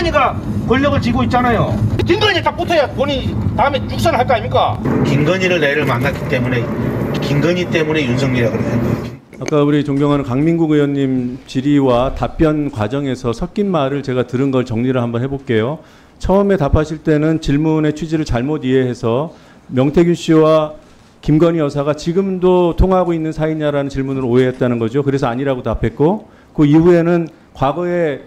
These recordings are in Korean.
김건희가 권력을 쥐고 있잖아요. 김건희 딱 붙어야 본인이 다음에 육선을 할 거 아닙니까? 김건희를 내일 만났기 때문에 김건희 때문에 윤석열이라고 그러는 아까 우리 존경하는 강민국 의원님 질의와 답변 과정에서 섞인 말을 제가 들은 걸 정리를 한번 해볼게요. 처음에 답하실 때는 질문의 취지를 잘못 이해해서 명태균 씨와 김건희 여사가 지금도 통화하고 있는 사이냐라는 질문을 오해했다는 거죠. 그래서 아니라고 답했고, 그 이후에는 과거에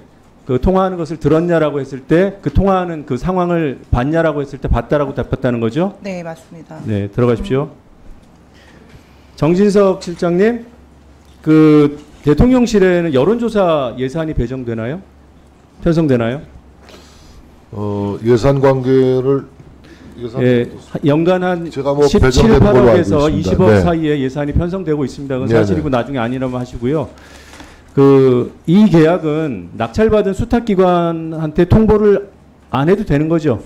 그 통화하는 것을 들었냐라고 했을 때 그 통화하는 그 상황을 봤냐라고 했을 때 봤다라고 답했다는 거죠. 네, 맞습니다. 네, 들어가십시오. 정진석 실장님, 그 대통령실에는 여론조사 예산이 배정되나요? 편성되나요? 예산 관계를 예, 연간 한 제가 뭐 17, 배정된 걸로 알고 8억에서 있습니다. 20억 네. 사이에 예산이 편성되고 있습니다. 그건 네네. 사실이고 나중에 아니라면 하시고요. 이 계약은 낙찰받은 수탁기관한테 통보를 안 해도 되는 거죠?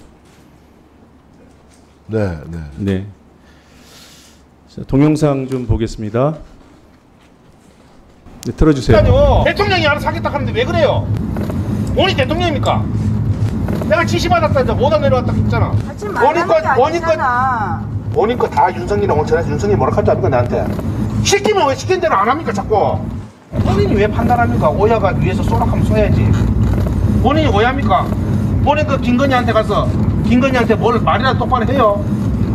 네, 네. 네. 자, 동영상 좀 보겠습니다. 네, 틀어주세요. 대통령이 알아서 하겠다 하는데 왜 그래요? 본인이 대통령입니까? 내가 지시 받았다 이제 못안 내려왔다 했잖아. 보니까 다 윤석열이랑 온천해서 윤석열이 뭐라 할줄 압니까 나한테? 시키면 왜 시킨 대로 안 합니까 자꾸? 본인이 왜 판단합니까? 오야가 위에서 쏘락하면 쏘야지. 본인이 오야입니까? 본인 그 김건희한테 가서 김건희한테 뭘 말이라도 똑바로 해요.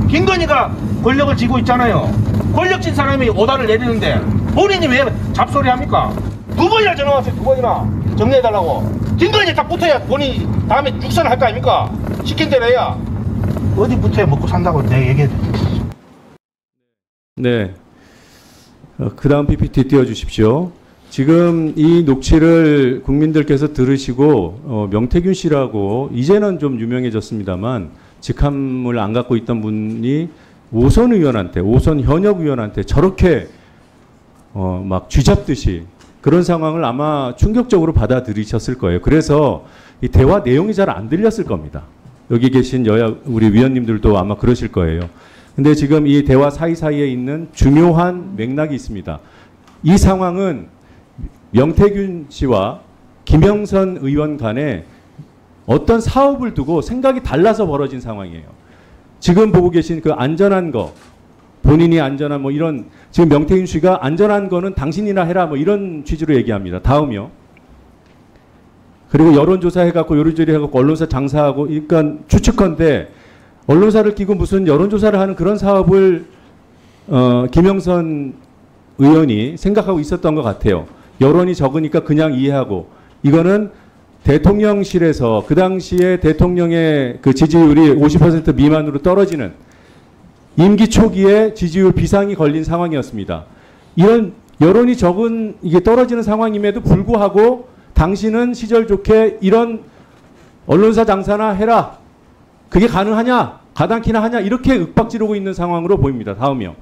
김건희가 권력을 쥐고 있잖아요. 권력 쥔 사람이 오다를 내리는데 본인이 왜 잡소리 합니까? 두 번이나 전화 왔어요. 두 번이나 정리해달라고. 김건희 딱 붙어야 본인이 다음에 육선을 할 거 아닙니까? 시킨 대로 해야. 어디 붙어야 먹고 산다고 내가 얘기해도. 네. 그 다음 PPT 띄워주십시오. 지금 이 녹취를 국민들께서 들으시고 명태균 씨라고 이제는 좀 유명해졌습니다만 직함을 안 갖고 있던 분이 오선 의원한테, 오선 현역 의원한테 저렇게 막 쥐잡듯이 그런 상황을 아마 충격적으로 받아들이셨을 거예요. 그래서 이 대화 내용이 잘 안 들렸을 겁니다. 여기 계신 여야 우리 위원님들도 아마 그러실 거예요. 근데 지금 이 대화 사이사이에 있는 중요한 맥락이 있습니다. 이 상황은 명태균 씨와 김영선 의원 간에 어떤 사업을 두고 생각이 달라서 벌어진 상황이에요. 지금 보고 계신 그 안전한 거, 본인이 안전한 뭐 이런, 지금 명태균 씨가 안전한 거는 당신이나 해라 뭐 이런 취지로 얘기합니다. 다음이요. 그리고 여론조사 해갖고 요리조리 해갖고 언론사 장사하고, 그러니까 추측컨대 언론사를 끼고 무슨 여론조사를 하는 그런 사업을 김영선 의원이 생각하고 있었던 것 같아요. 여론이 적으니까 그냥 이해하고, 이거는 대통령실에서 그 당시에 대통령의 그 지지율이 50% 미만으로 떨어지는 임기 초기에 지지율 비상이 걸린 상황이었습니다. 이런 여론이 적은 이게 떨어지는 상황임에도 불구하고 당신은 시절 좋게 이런 언론사 장사나 해라. 그게 가능하냐? 가당키나 하냐? 이렇게 윽박지르고 있는 상황으로 보입니다. 다음이요.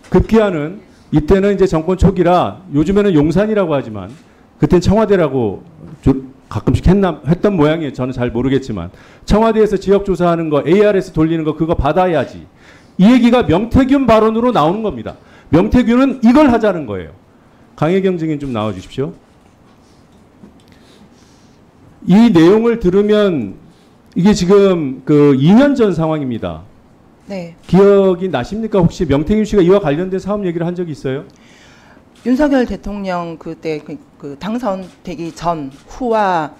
급기야는 이때는 이제 정권 초기라 요즘에는 용산이라고 하지만 그때는 청와대라고 가끔씩 했던 모양이에요. 저는 잘 모르겠지만 청와대에서 지역조사하는 거 ARS 돌리는 거 그거 받아야지. 이 얘기가 명태균 발언으로 나오는 겁니다. 명태균은 이걸 하자는 거예요. 강혜경 증인 좀 나와 주십시오. 이 내용을 들으면 이게 지금 그 2년 전 상황입니다. 네. 기억이 나십니까? 혹시 명태균 씨가 이와 관련된 사업 얘기를 한 적이 있어요? 윤석열 대통령 그때 그 당선되기 전 후와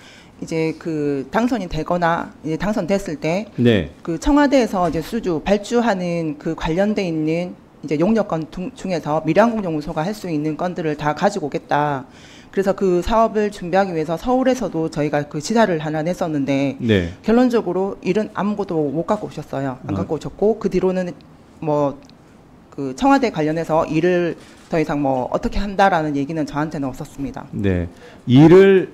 이제 그 당선이 되거나 이제 당선됐을 때 네. 그 청와대에서 이제 발주하는 그 관련돼 있는 이제 용역건 중에서 밀양공정무소가 할 수 있는 건들을 다 가지고 오겠다. 그래서 그 사업을 준비하기 위해서 서울에서도 저희가 그 지사를 하나 냈었는데 네. 결론적으로 일은 아무것도 못 갖고 오셨어요. 안 갖고 오셨고 그 뒤로는 뭐 그 청와대 관련해서 일을 더 이상 뭐 어떻게 한다라는 얘기는 저한테는 없었습니다. 네. 일을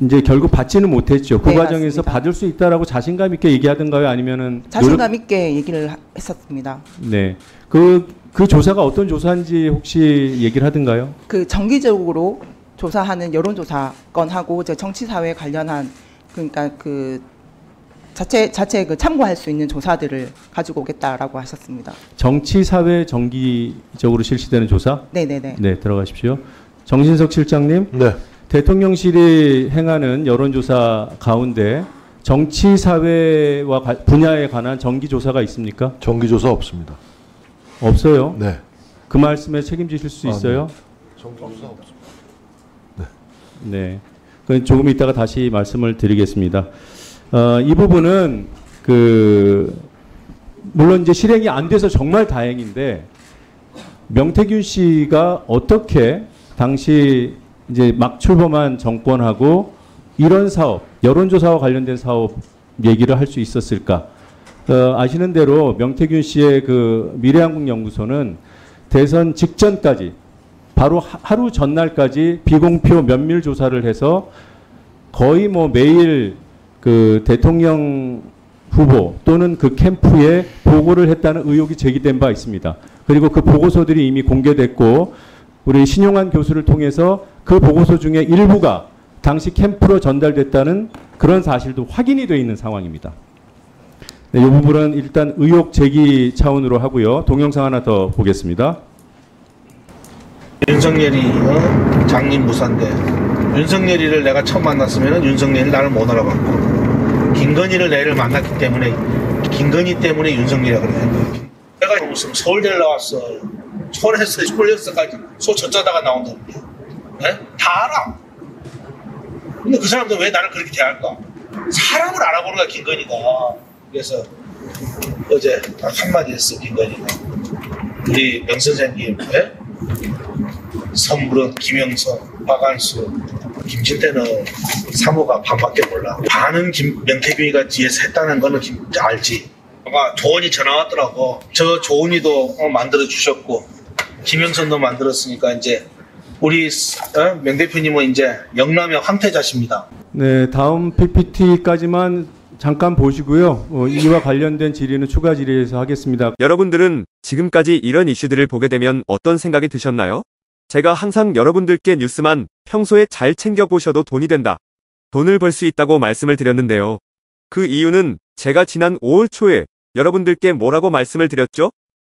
이제 결국 받지는 못했죠. 그 네, 과정에서 맞습니다. 받을 수 있다라고 자신감 있게 얘기하던가요? 아니면은 자신감 있게 얘기를 했었습니다. 네. 그 조사가 어떤 조사인지 혹시 얘기를 하던가요? 그 정기적으로 조사하는 여론조사 건하고 이제 정치사회 관련한 그러니까 그 자체 그 참고할 수 있는 조사들을 가지고 오겠다라고 하셨습니다. 정치 사회 정기적으로 실시되는 조사? 네네네. 네, 들어가십시오. 정진석 실장님. 네. 대통령실이 행하는 여론조사 가운데 정치 사회와 분야에 관한 정기 조사가 있습니까? 정기조사 없습니다. 없어요. 네. 그 말씀에 책임지실 수 있어요? 정기조사 없습니다. 네. 그건 조금 이따가 다시 말씀을 드리겠습니다. 이 부분은 물론 이제 실행이 안 돼서 정말 다행인데 명태균 씨가 어떻게 당시 이제 막 출범한 정권하고 이런 사업, 여론조사와 관련된 사업 얘기를 할 수 있었을까? 아시는 대로 명태균 씨의 그 미래한국연구소는 대선 직전까지 바로 하루 전날까지 비공표 면밀 조사를 해서 거의 뭐 매일 그 대통령 후보 또는 그 캠프에 보고를 했다는 의혹이 제기된 바 있습니다. 그리고 그 보고서들이 이미 공개됐고 우리 신용환 교수를 통해서 그 보고서 중에 일부가 당시 캠프로 전달됐다는 그런 사실도 확인이 되어 있는 상황입니다. 네, 이 부분은 일단 의혹 제기 차원으로 하고요. 동영상 하나 더 보겠습니다. 윤석열이 장님무사인데 윤석열이를 내가 처음 만났으면 윤석열이 나를 못 알아봤고 김건희를 내를 만났기 때문에 김건희 때문에 윤석열이라고 그러는 거예요. 내가 무슨 서울대를 나왔어. 서울에서 홀렸어까지 소 젖자다가 나온다는 거야. 네? 다 알아. 근데 그 사람들 왜 나를 그렇게 대할까? 사람을 알아보는 거야 김건희가. 그래서 어제 딱 한마디 했어 김건희가. 우리 명 선생님 선물은 김영선, 박한수, 김진태는 사모가 반밖에 몰라. 반은 명태균이가 뒤에서 했다는 거는 알지. 아까 조은이 전화 왔더라고. 저 조은이도 만들어 주셨고 김영선도 만들었으니까 이제 우리 명 대표님은 이제 영남의 황태자십니다. 네, 다음 PPT까지만 잠깐 보시고요. 이와 관련된 질의는 추가 질의에서 하겠습니다. 여러분들은 지금까지 이런 이슈들을 보게 되면 어떤 생각이 드셨나요? 제가 항상 여러분들께 뉴스만 평소에 잘 챙겨보셔도 돈이 된다. 돈을 벌 수 있다고 말씀을 드렸는데요. 그 이유는 제가 지난 5월 초에 여러분들께 뭐라고 말씀을 드렸죠?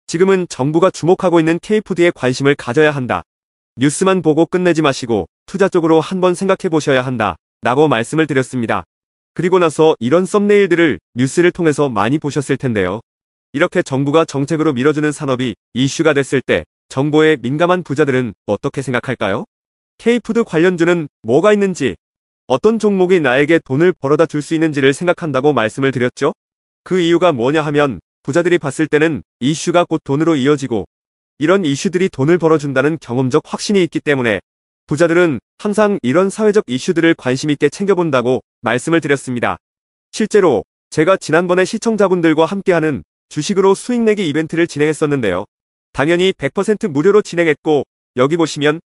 지금은 정부가 주목하고 있는 K푸드에 관심을 가져야 한다. 뉴스만 보고 끝내지 마시고 투자 쪽으로 한번 생각해 보셔야 한다. 라고 말씀을 드렸습니다. 그리고 나서 이런 썸네일들을 뉴스를 통해서 많이 보셨을 텐데요. 이렇게 정부가 정책으로 밀어주는 산업이 이슈가 됐을 때 정보에 민감한 부자들은 어떻게 생각할까요? K푸드 관련주는 뭐가 있는지, 어떤 종목이 나에게 돈을 벌어다 줄 수 있는지를 생각한다고 말씀을 드렸죠? 그 이유가 뭐냐 하면 부자들이 봤을 때는 이슈가 곧 돈으로 이어지고 이런 이슈들이 돈을 벌어준다는 경험적 확신이 있기 때문에 부자들은 항상 이런 사회적 이슈들을 관심 있게 챙겨본다고 말씀을 드렸습니다. 실제로 제가 지난번에 시청자분들과 함께하는 주식으로 수익 내기 이벤트를 진행했었는데요. 당연히 100% 무료로 진행했고 여기 보시면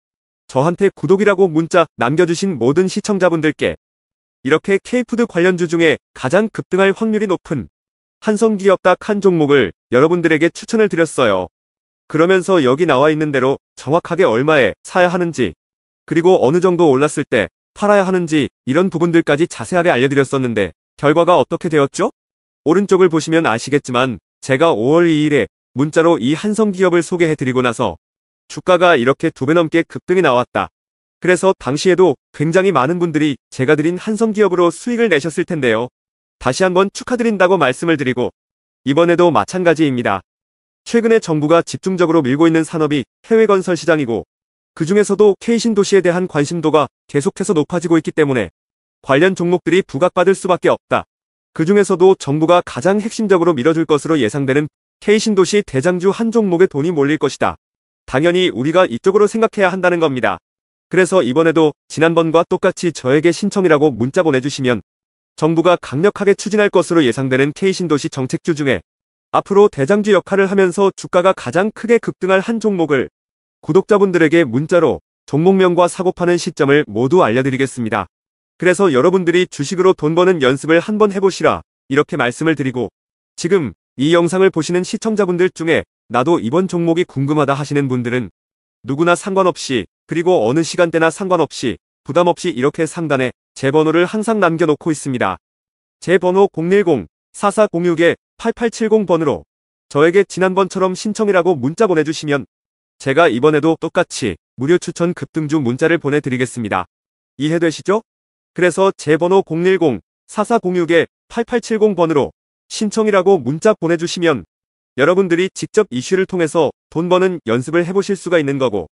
저한테 구독이라고 문자 남겨주신 모든 시청자분들께 이렇게 K푸드 관련주 중에 가장 급등할 확률이 높은 한성기업 딱 한 종목을 여러분들에게 추천을 드렸어요. 그러면서 여기 나와 있는 대로 정확하게 얼마에 사야 하는지 그리고 어느 정도 올랐을 때 팔아야 하는지 이런 부분들까지 자세하게 알려드렸었는데 결과가 어떻게 되었죠? 오른쪽을 보시면 아시겠지만 제가 5월 2일에 문자로 이 한성기업을 소개해드리고 나서 주가가 이렇게 2배 넘게 급등이 나왔다. 그래서 당시에도 굉장히 많은 분들이 제가 드린 한성기업으로 수익을 내셨을 텐데요. 다시 한번 축하드린다고 말씀을 드리고 이번에도 마찬가지입니다. 최근에 정부가 집중적으로 밀고 있는 산업이 해외 건설 시장이고 그 중에서도 K신도시에 대한 관심도가 계속해서 높아지고 있기 때문에 관련 종목들이 부각받을 수밖에 없다. 그 중에서도 정부가 가장 핵심적으로 밀어줄 것으로 예상되는 K신도시 대장주 한 종목에 돈이 몰릴 것이다. 당연히 우리가 이쪽으로 생각해야 한다는 겁니다. 그래서 이번에도 지난번과 똑같이 저에게 신청이라고 문자 보내주시면 정부가 강력하게 추진할 것으로 예상되는 K신도시 정책주 중에 앞으로 대장주 역할을 하면서 주가가 가장 크게 급등할 한 종목을 구독자분들에게 문자로 종목명과 사고파는 시점을 모두 알려드리겠습니다. 그래서 여러분들이 주식으로 돈 버는 연습을 한번 해보시라 이렇게 말씀을 드리고 지금 이 영상을 보시는 시청자분들 중에 나도 이번 종목이 궁금하다 하시는 분들은 누구나 상관없이 그리고 어느 시간대나 상관없이 부담없이 이렇게 상단에 제 번호를 항상 남겨놓고 있습니다. 제 번호 010-4406-8870번으로 저에게 지난번처럼 신청이라고 문자 보내주시면 제가 이번에도 똑같이 무료 추천 급등주 문자를 보내드리겠습니다. 이해되시죠? 그래서 제 번호 010-4406-8870번으로 신청이라고 문자 보내주시면 여러분들이 직접 이슈를 통해서 돈 버는 연습을 해보실 수가 있는 거고,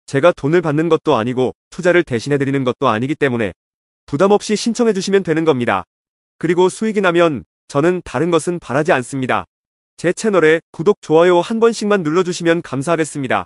제가 돈을 받는 것도 아니고 투자를 대신해드리는 것도 아니기 때문에 부담 없이 신청해주시면 되는 겁니다. 그리고 수익이 나면 저는 다른 것은 바라지 않습니다. 제 채널에 구독, 좋아요 한 번씩만 눌러주시면 감사하겠습니다.